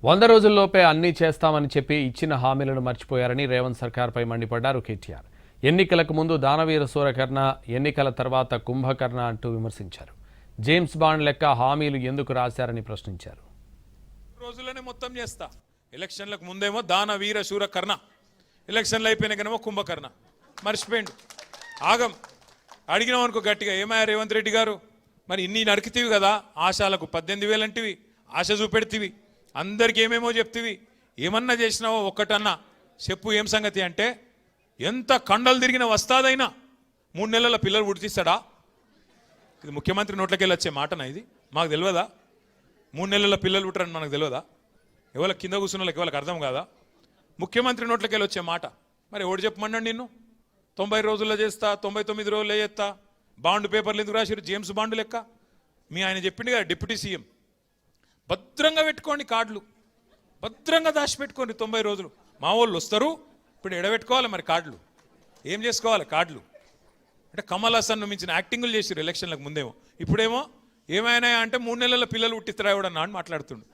100 రోజుల్లోపే అన్నీ చేస్తామని చెప్పి ఇచ్చిన హామీలను మర్చిపోయారని రేవంత్ సర్కార్పై మండిపడ్డారు కేటీఆర్. ఎన్నికలకు ముందు దానవీర సూరకర్ణ, ఎన్నికల తర్వాత కుంభకర్ణ అంటూ విమర్శించారు. జేమ్స్ బాండ్ లెక్క హామీలు ఎందుకు రాశారని ప్రశ్నించారు. రోజుల్లోనే మొత్తం చేస్తా. ఎలక్షన్లకు ముందేమో దానవీర శూరకర్ణ, ఎలక్షన్లు అయిపోయినాకనేమో కుంభకర్ణ. మర్చిపోయిండు. ఆగం అడిగినాం అనుకో గట్టిగా, ఏమయ్యా రేవంత్ రెడ్డి గారు, మరి ఇన్ని నరికితీవి కదా, ఆశాలకు 18,000 అంటివి, ఆశ చూపెడితివి, అందరికి ఏమేమో చెప్తివి, ఏమన్నా చేసినావో ఒక్కటన్నా చెప్పు ఏం సంగతి అంటే, ఎంత కండలు తిరిగిన వస్తాదైనా 3 నెలల పిల్లలు ఉడితిస్తాడా? ఇది ముఖ్యమంత్రి నోట్లకెళ్ళి వచ్చే మాటనా? ఇది మాకు తెలియదా? 3 నెలల పిల్లలు పుట్టరని మనకు తెలియదా? ఎవరి కింద కూర్చున్న వాళ్ళకి ఎవరికి అర్థం కాదా? ముఖ్యమంత్రి నోట్లకెళ్ళి వచ్చే మాట. మరి ఎవడు చెప్పమన్నాడు నిన్ను? 90 రోజుల్లో చేస్తా, 99 రోజుల్లో చేస్తా, బాండ్ పేపర్లు ఎందుకు రాసిరు? జేమ్స్ బాండ్ లెక్క. మీ ఆయన చెప్పిండు కదా డిప్యూటీ సీఎం, భద్రంగా పెట్టుకోండి కార్డులు, భద్రంగా దాచిపెట్టుకోండి 90 రోజులు. మా వాళ్ళు వస్తారు, ఇప్పుడు ఎడబెట్టుకోవాలి మరి కార్డులు, ఏం చేసుకోవాలి కార్డులు అంటే? కమల్ హాసన్ మించిన యాక్టింగులు చేసిరు ఎలక్షన్లకు ముందేమో, ఇప్పుడేమో ఏమైనా అంటే 3 నెలల పిల్లలు పుట్టిస్తారా ఎవడన్నా అని మాట్లాడుతుండు.